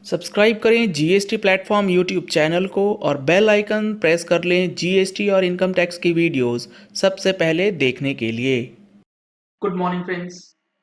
Subscribe करें GST platform YouTube channel को और बेल आइकन प्रेस कर लें जीएसटी और इनकम टैक्स की वीडियोस सबसे पहले देखने के लिए। Good morning friends,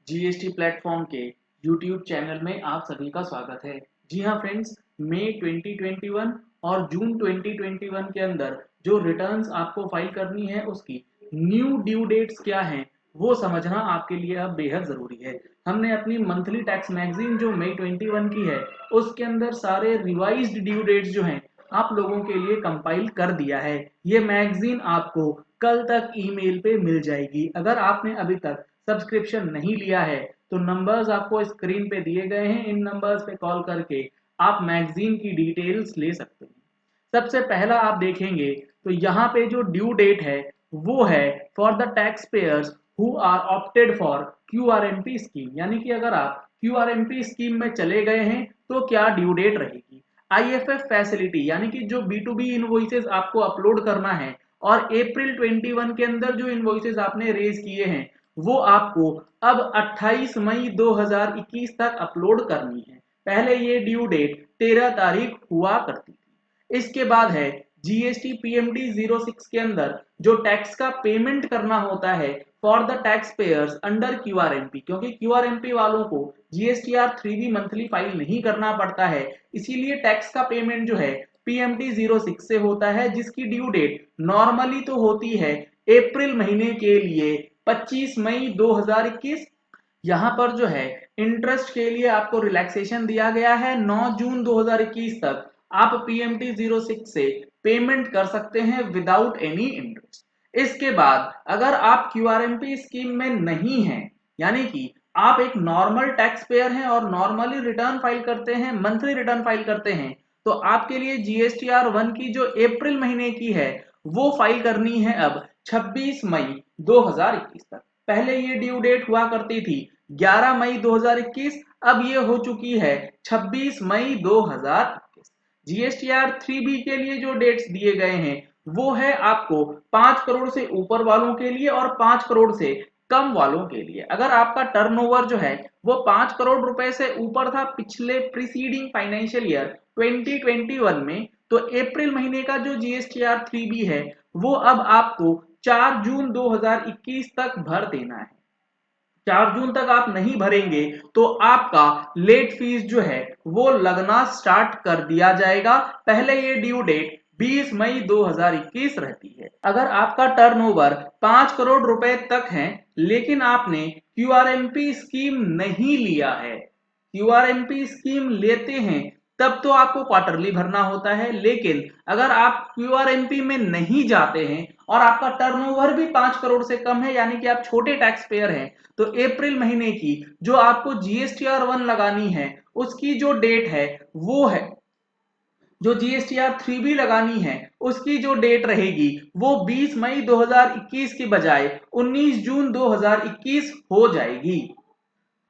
GST platform के यूट्यूब चैनल में आप सभी का स्वागत है। जी हाँ फ्रेंड्स, मई 2021 और जून 2021 के अंदर जो रिटर्न्स आपको फाइल करनी है उसकी न्यू ड्यू डेट्स क्या हैं वो समझना आपके लिए अब बेहद ज़रूरी है। हमने अपनी मंथली टैक्स मैगजीन जो मई 21 की है उसके अंदर सारे रिवाइज्ड ड्यू डेट्स जो हैं आप लोगों के लिए कंपाइल कर दिया है। ये मैगजीन आपको कल तक ईमेल पे मिल जाएगी। अगर आपने अभी तक सब्सक्रिप्शन नहीं लिया है तो नंबर्स आपको स्क्रीन पे दिए गए हैं, इन नंबर्स पे कॉल करके आप मैगजीन की डिटेल्स ले सकते हैं। सबसे पहला आप देखेंगे तो यहाँ पे जो ड्यू डेट है वो है for the tax payers who are opted for QRMP scheme, यानी कि अगर आप क्यूआरएमपी स्कीम में चले गए हैं तो क्या ड्यू डेट रहेगी। आईएफएफ फैसिलिटी यानी कि जो बी टू बी इनवॉइसेस आपको अपलोड करना है और अप्रैल 21 के अंदर जो इनवॉइसेस आपने रेज किए हैं वो आपको अब 28 मई 2021 तक अपलोड करनी है। पहले ये ड्यू डेट 13 तारीख हुआ करती थी। इसके बाद है जीएसटी पीएमडी 06 के अंदर जो टैक्स का पेमेंट करना होता है for the tax pairs under QRMP, क्योंकि क्यूआरएमपी वालों को जीएसटीआर 3B मंथली फाइल नहीं करना पड़ता है, इसीलिए टैक्स का पेमेंट जो है पीएमटी 06 से होता है, जिसकी ड्यू डेट नॉर्मली तो होती है अप्रैल महीने के लिए 25 मई 2021। यहाँ पर जो है इंटरेस्ट के लिए आपको रिलैक्सेशन दिया गया है। 9 जून 2021 तक आप पीएमटी 06 से पेमेंट कर सकते हैं विदाउट एनी इंटरेस्ट। इसके बाद अगर आप क्यूआरएमपी स्कीम में नहीं हैं, यानी कि आप एक नॉर्मल टैक्स पेयर हैं और नॉर्मली रिटर्न फाइल करते हैं, मंथली रिटर्न फाइल करते हैं, तो आपके लिए जीएसटीआर 1 की जो अप्रैल महीने की है वो फाइल करनी है अब 26 मई 2021 तक। पहले ये ड्यू डेट हुआ करती थी 11 मई 2021, अब ये हो चुकी है 26 मई 2021। जीएसटीआर 3B के लिए जो डेट्स दिए गए हैं वो है आपको 5 करोड़ से ऊपर वालों के लिए और 5 करोड़ से कम वालों के लिए। अगर आपका टर्नओवर जो है वो 5 करोड़ रुपए से ऊपर था पिछले प्रीसीडिंग फाइनेंशियल ईयर 2021 में, तो अप्रैल महीने का जो जीएसटीआर 3B है वो अब आपको 4 जून 2021 तक भर देना है। 4 जून तक आप नहीं भरेंगे तो आपका लेट फीस जो है वो लगना स्टार्ट कर दिया जाएगा। पहले ये ड्यू डेट 20 मई 2021 रहती है। अगर आपका टर्नओवर 5 करोड़ रुपए तक है लेकिन आपने क्यूआरएमपी स्कीम नहीं लिया है, क्यूआरएमपी स्कीम लेते हैं तब तो आपको क्वार्टरली भरना होता है, लेकिन अगर आप क्यूआरएमपी में नहीं जाते हैं और आपका टर्नओवर भी 5 करोड़ से कम है, यानी कि आप छोटे टैक्स पेयर हैं, तो अप्रैल महीने की जो आपको जीएसटीआर 1 लगानी है उसकी जो डेट है वो है, जो जीएसटीआर 3B लगानी है उसकी जो डेट रहेगी वो 20 मई 2021 की बजाय 19 जून 2021 हो जाएगी।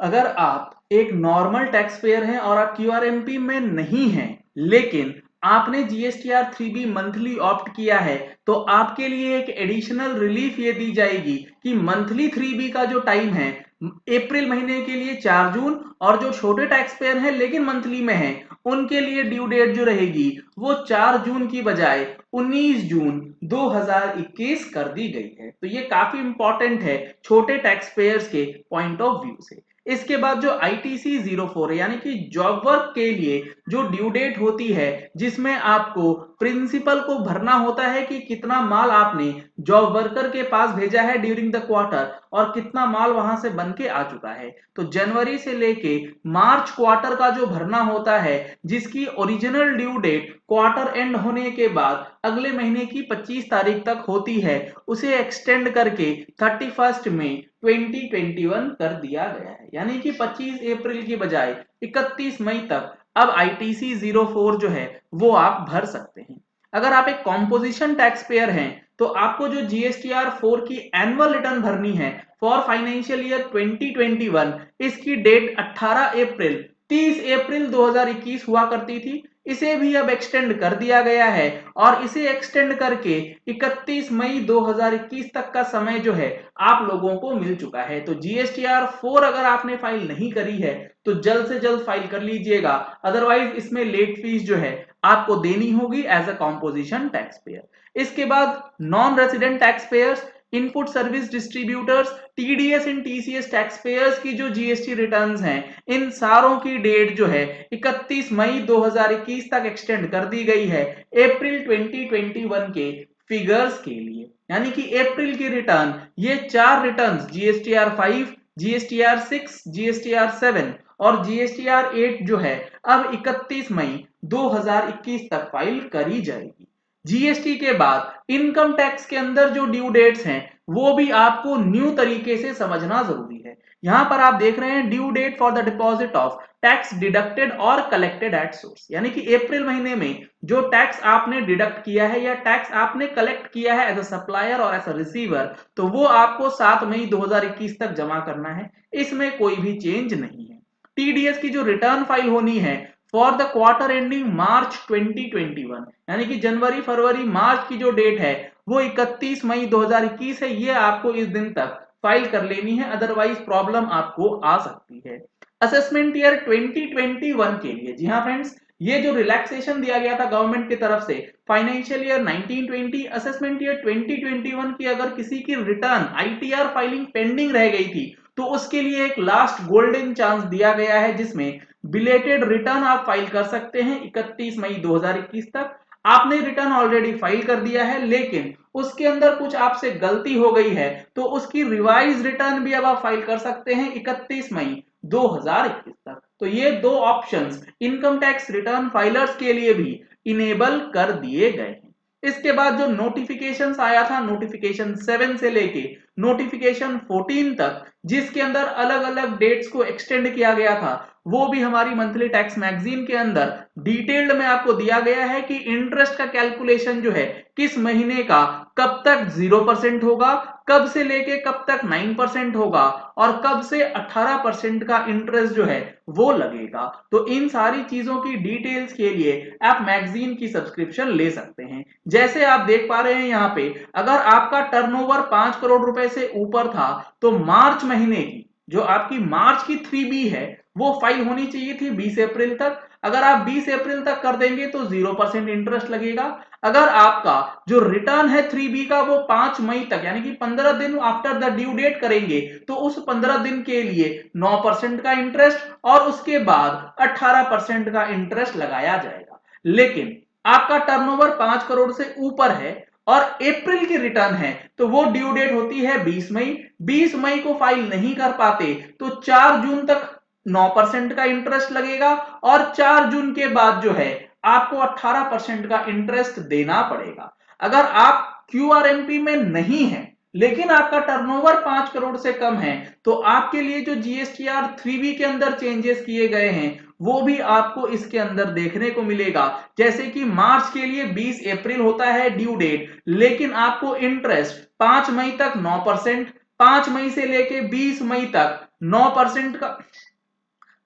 अगर आप एक नॉर्मल टैक्स पेयर हैं और आप क्यूआरएमपी में नहीं हैं लेकिन आपने जीएसटीआर 3B मंथली ऑप्ट किया है तो आपके लिए एक एडिशनल रिलीफ ये दी जाएगी कि मंथली 3B का जो टाइम है अप्रैल महीने के लिए 4 जून, और जो छोटे टैक्स पेयर हैं लेकिन मंथली में हैं उनके लिए ड्यू डेट जो रहेगी वो 4 जून की बजाय 19 जून 2021 कर दी गई है। तो ये काफी इंपॉर्टेंट है छोटे टैक्स पेयर्स के पॉइंट ऑफ व्यू से। इसके बाद जो आईटीसी 04 है यानी कि जॉब वर्क के लिए जो ड्यू डेट होती है जिसमें आपको प्रिंसिपल को भरना होता है कि कितना माल आपने जॉब वर्कर के पास भेजा है ड्यूरिंग द क्वार्टर और कितना माल वहां से बन के आ चुका है, तो जनवरी से लेके मार्च क्वार्टर का जो भरना होता है जिसकी original due date quarter end होने के बाद अगले महीने की 25 तारीख तक होती है, उसे एक्सटेंड करके 31 मई 2021 कर दिया गया है, यानी कि 25 अप्रैल की बजाय 31 मई तक अब आईटीसी 04 जो है वो आप भर सकते हैं। अगर आप एक कॉम्पोजिशन टैक्स पेयर हैं तो आपको जो जीएसटीआर 4 की एनुअल रिटर्न भरनी है फॉर फाइनेंशियल ईयर 2021, इसकी डेट 18 अप्रैल 30 अप्रैल 2021 हुआ करती थी। इसे भी अब एक्सटेंड कर दिया गया है और इसे एक्सटेंड करके 31 मई 2021 तक का समय जो है आप लोगों को मिल चुका है। तो जीएसटीआर 4 अगर आपने फाइल नहीं करी है तो जल्द से जल्द फाइल कर लीजिएगा, अदरवाइज इसमें लेट फीस जो है आपको देनी होगी as a composition tax payer. इसके बाद non resident tax payers, input service distributors, TDS and TCS tax payers की जो जीएसटी रिटर्न्स हैं, इन सारों की डेट जो है 31 मई 2021 तक एक्सटेंड कर दी गई है अप्रैल 2021 के फिगर्स के लिए। यानी कि अप्रैल की रिटर्न, ये 4 रिटर्न्स जीएसटीआर 5, जीएसटीआर 6, जीएसटीआर 7 और जीएसटीआर 8 जो है अब 31 मई 2021 तक फाइल करी जाएगी। जीएसटी के बाद इनकम टैक्स के अंदर जो ड्यू डेट्स हैं वो भी आपको न्यू तरीके से समझना जरूरी है। यहां पर आप देख रहे हैं due date for the deposit of tax deducted और कलेक्टेड एट सोर्स, यानी कि अप्रैल महीने में जो टैक्स आपने डिडक्ट किया है या टैक्स आपने कलेक्ट किया है एज अ सप्लायर और एज अ रिसीवर, तो वो आपको 7 मई 2021 तक जमा करना है, इसमें कोई भी चेंज नहीं है। टीडीएस की जो रिटर्न फाइल होनी है फॉर द क्वार्टर एंडिंग मार्च 2021, यानी कि जनवरी फरवरी मार्च की जो डेट है वो 31 मई 2021 है, ये आपको इस दिन तक फाइल कर लेनी है, अदरवाइज प्रॉब्लम आपको आ सकती है। असेसमेंट ईयर 2021 के लिए, जी हाँ फ्रेंड्स, ये जो रिलैक्सेशन दिया गया था गवर्नमेंट की तरफ से फाइनेंशियल ईयर 1920 असेसमेंट ईयर 2021 की अगर किसी की रिटर्न आईटीआर फाइलिंग पेंडिंग रह गई थी तो उसके लिए एक लास्ट गोल्डन चांस दिया गया है जिसमें बिलेटेड रिटर्न आप फाइल कर सकते हैं 31 मई 2021 तक। आपने रिटर्न ऑलरेडी फाइल कर दिया है लेकिन उसके अंदर कुछ आपसे गलती हो गई है तो उसकी रिवाइज रिटर्न भी अब आप फाइल कर सकते हैं 31 मई 2021 तक। तो ये दो options income tax return filers के लिए भी इनेबल कर दिए गए हैं। इसके बाद जो नोटिफिकेशन आया था नोटिफिकेशन 7 से लेके नोटिफिकेशन 14 तक, जिसके अंदर अलग अलग डेट्स को एक्सटेंड किया गया था, वो भी हमारी मंथली टैक्स मैगजीन के अंदर डिटेल्ड में आपको दिया गया है कि इंटरेस्ट का कैलकुलेशन जो है किस महीने का कब तक 0% होगा, कब से लेके कब तक 9% होगा और कब से 18% का इंटरेस्ट जो है वो लगेगा। तो इन सारी चीजों की डिटेल्स के लिए आप मैगजीन की सब्सक्रिप्शन ले सकते हैं। जैसे आप देख पा रहे हैं यहाँ पे, अगर आपका टर्नओवर 5 करोड़ रुपए से ऊपर था तो मार्च महीने की जो आपकी मार्च की 3B है वो फाइल होनी चाहिए थी 20 अप्रैल तक। अगर आप 20 अप्रैल तक कर देंगे तो 0% इंटरेस्ट लगेगा। अगर आपका जो रिटर्न है 3B का वो 5 मई तक यानी कि 15 दिन आफ्टर द ड्यू डेट करेंगे तो उस 15 दिन के लिए 9% का इंटरेस्ट और उसके बाद 18% का इंटरेस्ट लगाया जाएगा। लेकिन आपका टर्नओवर 5 करोड़ से ऊपर है और अप्रैल की रिटर्न है तो वो ड्यू डेट होती है 20 मई। 20 मई को फाइल नहीं कर पाते तो 4 जून तक 9% का इंटरेस्ट लगेगा और 4 जून के बाद जो है आपको 18% का इंटरेस्ट देना पड़ेगा। अगर आप क्यूआरएमपी में नहीं है लेकिन आपका टर्नओवर 5 करोड़ से कम है तो आपके लिए जो जीएसटीआर 3B के अंदर चेंजेस किए गए हैं वो भी आपको इसके अंदर देखने को मिलेगा। जैसे कि मार्च के लिए 20 अप्रैल होता है ड्यू डेट, लेकिन आपको इंटरेस्ट 5 मई तक 9%, 5 मई से लेके 20 मई तक 9% का,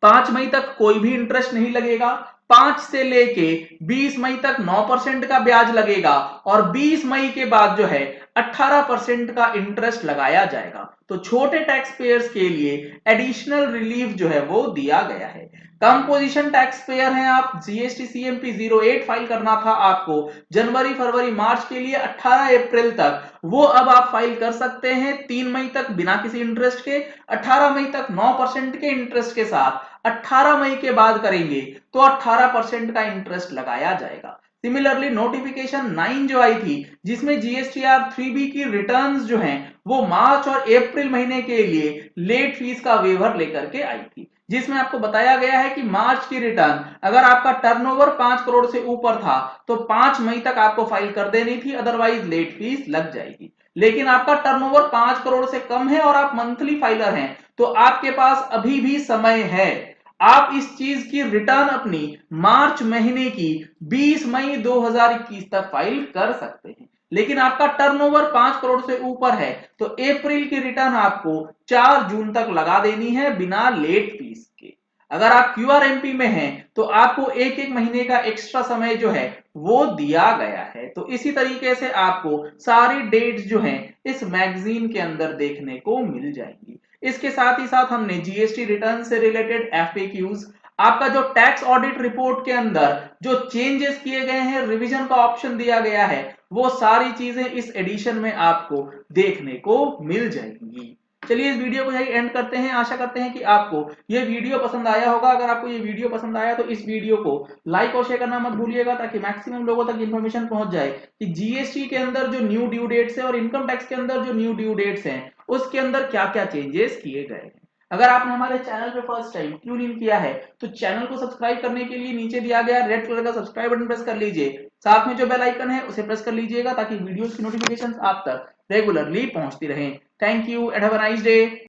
5 मई तक कोई भी इंटरेस्ट नहीं लगेगा, 5 से लेके 20 मई तक 9% का ब्याज लगेगा और 20 मई के बाद जो है 18% का इंटरेस्ट लगाया जाएगा। तो छोटे टैक्स पेयर्स के लिए एडिशनल रिलीफ जो है वो दिया गया है। कंपोजिशन टैक्स पेयर हैं आप, जीएसटी सीएमपी 08 फाइल करना था आपको जनवरी फरवरी मार्च के लिए 18 अप्रैल तक, वो अब आप फाइल कर सकते हैं 3 मई तक बिना किसी इंटरेस्ट के, 18 मई तक 9% के इंटरेस्ट के साथ। 18 मई के बाद करेंगे तो 18% का इंटरेस्ट लगाया जाएगा। सिमिलरली नोटिफिकेशन 9 जो आई थी जिसमें जीएसटीआर 3B की रिटर्न्स जो हैं वो मार्च और अप्रैल महीने के लिए लेट फीस का वेवर लेकर के आई थी, जिसमें आपको बताया गया है कि मार्च की रिटर्न अगर आपका टर्नओवर 5 करोड़ से ऊपर था तो 5 मई तक आपको फाइल कर देनी थी, अदरवाइज लेट फीस लग जाएगी। लेकिन आपका टर्नओवर 5 करोड़ से कम है और आप मंथली फाइलर हैं तो आपके पास अभी भी समय है, आप इस चीज की रिटर्न अपनी मार्च महीने की 20 मई 2021 तक फाइल कर सकते हैं। लेकिन आपका टर्नओवर 5 करोड़ से ऊपर है तो अप्रैल की रिटर्न आपको 4 जून तक लगा देनी है बिना लेट फीस के। अगर आप QRMP में हैं तो आपको एक एक महीने का एक्स्ट्रा समय जो है वो दिया गया है। तो इसी तरीके से आपको सारी डेट्स जो हैं इस मैगजीन के अंदर देखने को मिल जाएंगी। इसके साथ ही साथ हमने जीएसटी रिटर्न से रिलेटेड FAQs, आपका जो टैक्स ऑडिट रिपोर्ट के अंदर जो चेंजेस किए गए हैं, रिवीजन का ऑप्शन दिया गया है, वो सारी चीजें इस एडिशन में आपको देखने को मिल जाएंगी। चलिए इस वीडियो को यही एंड करते हैं। आशा करते हैं कि आपको ये वीडियो पसंद आया होगा। अगर आपको ये वीडियो पसंद आया तो इस वीडियो को लाइक और शेयर करना मत भूलिएगा, ताकि मैक्सिमम लोगों तक इन्फॉर्मेशन पहुंच जाए कि जीएसटी के अंदर जो न्यू ड्यू डेट्स है और इनकम टैक्स के अंदर जो न्यू ड्यू डेट्स हैं उसके अंदर क्या क्या चेंजेस किए गए हैं। अगर आपने हमारे चैनल पे फर्स्ट टाइम ट्यून इन किया है तो चैनल को सब्सक्राइब करने के लिए नीचे दिया गया रेड कलर का सब्सक्राइब बटन प्रेस कर लीजिए। साथ में जो बेल आइकन है उसे प्रेस कर लीजिएगा, ताकि वीडियोस की नोटिफिकेशंस आप तक रेगुलरली पहुंचती रहें। Thank you and have a nice day.